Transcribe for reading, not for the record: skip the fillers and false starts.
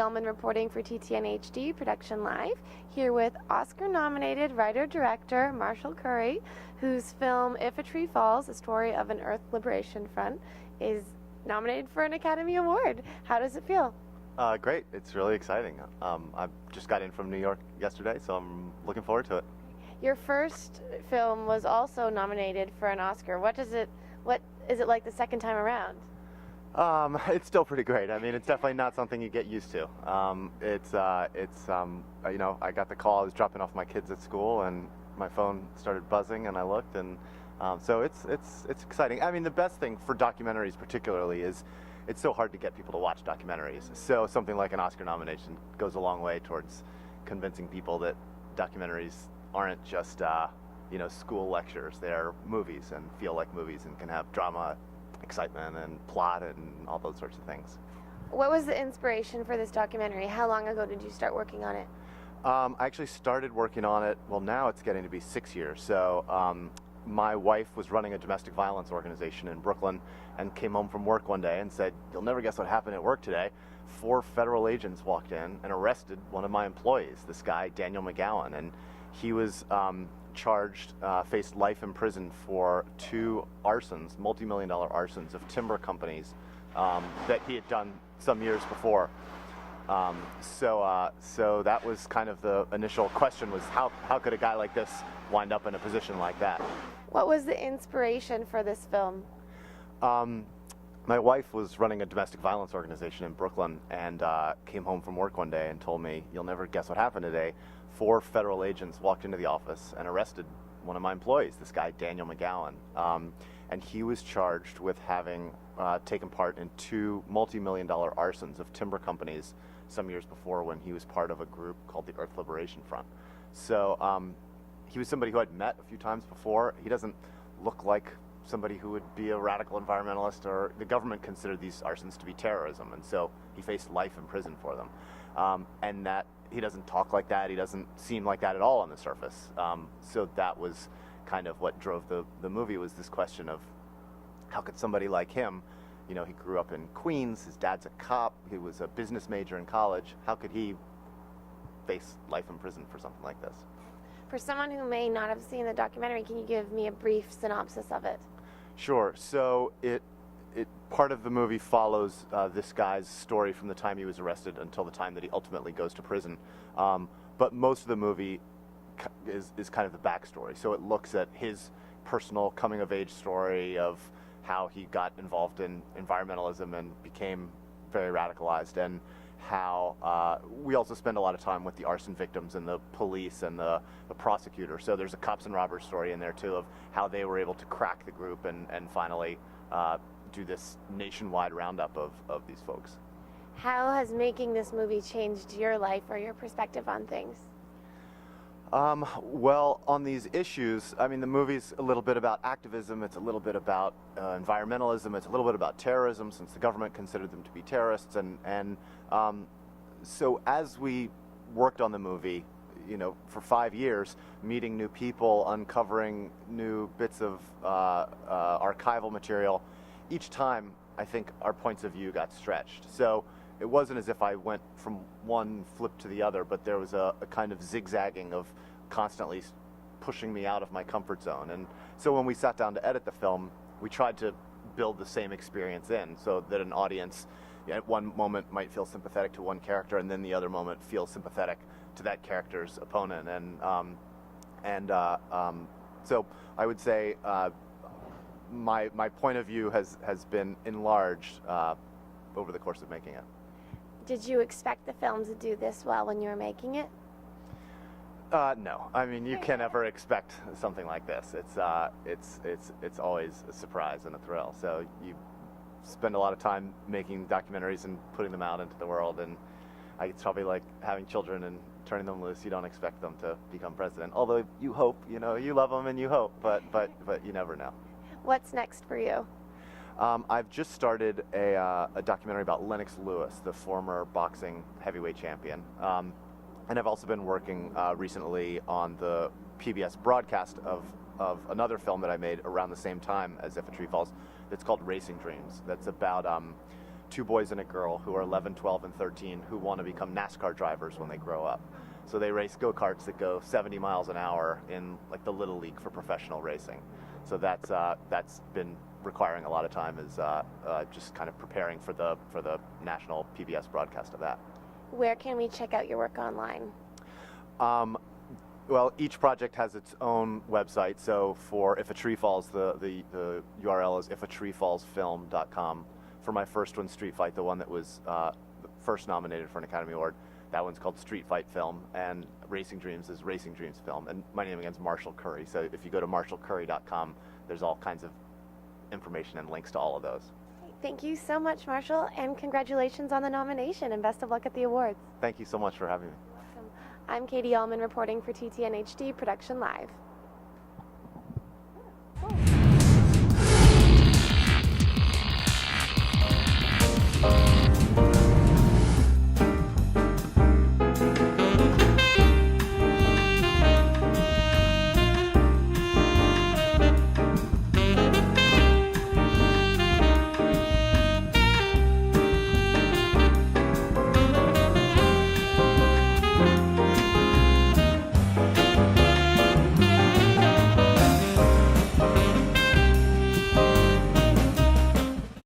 UHLMANN reporting for TTN-HD Production Live, here with Oscar-nominated writer-director Marshall Curry, whose film If a Tree Falls, a story of an Earth Liberation Front, is nominated for an Academy Award. How does it feel? Great. It's really exciting. I just got in from New York yesterday, so I'm looking forward to it. Your first film was also nominated for an Oscar. What is it like the second time around? It's still pretty great. I mean, it's definitely not something you get used to. You know, I got the call. I was dropping off my kids at school, and my phone started buzzing, and I looked, and so it's exciting. I mean, the best thing for documentaries, particularly, is it's so hard to get people to watch documentaries. So something like an Oscar nomination goes a long way towards convincing people that documentaries aren't just you know, school lectures. They're movies and feel like movies and can have drama, excitement, and plot, and all those sorts of things. What was the inspiration for this documentary? How long ago did you start working on it? I actually started working on it, well, now it's getting to be 6 years. So my wife was running a domestic violence organization in Brooklyn and came home from work one day and said, "You'll never guess what happened at work today." 4 federal agents walked in and arrested one of my employees, this guy, Daniel McGowan, and he was charged, faced life in prison for 2 arsons, multi-million-dollar arsons of timber companies that he had done some years before. So that was kind of the initial question, was how could a guy like this wind up in a position like that? What was the inspiration for this film? My wife was running a domestic violence organization in Brooklyn and came home from work one day and told me, "You'll never guess what happened today. 4 federal agents walked into the office and arrested one of my employees, this guy, Daniel McGowan. And he was charged with having taken part in 2 multi-million-dollar arsons of timber companies some years before, when he was part of a group called the Earth Liberation Front." So he was somebody who I'd met a few times before. He doesn't look like somebody who would be a radical environmentalist, or the government considered these arsons to be terrorism, and so he faced life in prison for them. And that he doesn't talk like that. He doesn't seem like that at all on the surface. So that was kind of what drove the movie, was this question of how could somebody like him, you know, he grew up in Queens, his dad's a cop, he was a business major in college, how could he face life in prison for something like this? For someone who may not have seen the documentary, can you give me a brief synopsis of it? Sure. So part of the movie follows this guy's story from the time he was arrested until the time that he ultimately goes to prison. But most of the movie is kind of the backstory. So it looks at his personal coming-of-age story of how he got involved in environmentalism and became very radicalized, and how we also spend a lot of time with the arson victims and the police and the prosecutor. So there's a cops and robbers story in there too, of how they were able to crack the group and finally do this nationwide roundup of these folks. How has making this movie changed your life or your perspective on things? Well, on these issues, I mean, the movie's a little bit about activism, it's a little bit about environmentalism, it's a little bit about terrorism, since the government considered them to be terrorists, and so as we worked on the movie, you know, for 5 years, meeting new people, uncovering new bits of archival material, each time I think our points of view got stretched. So it wasn't as if I went from one flip to the other, but there was a kind of zigzagging of constantly pushing me out of my comfort zone. And so when we sat down to edit the film, we tried to build the same experience in, so that an audience at one moment might feel sympathetic to one character, and then the other moment feel sympathetic to that character's opponent. So I would say my point of view has been enlarged over the course of making it. Did you expect the film to do this well when you were making it? No. I mean, you can never expect something like this. It's always a surprise and a thrill. So you spend a lot of time making documentaries and putting them out into the world, and it's probably like having children and turning them loose. You don't expect them to become president, although you hope, you know, you love them and you hope, but you never know. What's next for you? I've just started a documentary about Lennox Lewis, the former boxing heavyweight champion. And I've also been working recently on the PBS broadcast of another film that I made around the same time as If a Tree Falls. It's called Racing Dreams. That's about two boys and a girl who are 11, 12, and 13 who want to become NASCAR drivers when they grow up. So they race go-karts that go 70 miles an hour in like the Little League for professional racing. So that's been requiring a lot of time, is just kind of preparing for the national PBS broadcast of that. Where can we check out your work online? Well, each project has its own website. So for If a Tree Falls, the URL is ifatreefallsfilm.com. For my first one, Street Fight, the one that was first nominated for an Academy Award, that one's called Street Fight Film, and Racing Dreams is Racing Dreams Film. And my name again is Marshall Curry. So if you go to marshallcurry.com, there's all kinds of information and links to all of those. Thank you so much, Marshall, and congratulations on the nomination, and best of luck at the awards. Thank you so much for having me. I'm Katie Ullman reporting for TTN-HD Production Live.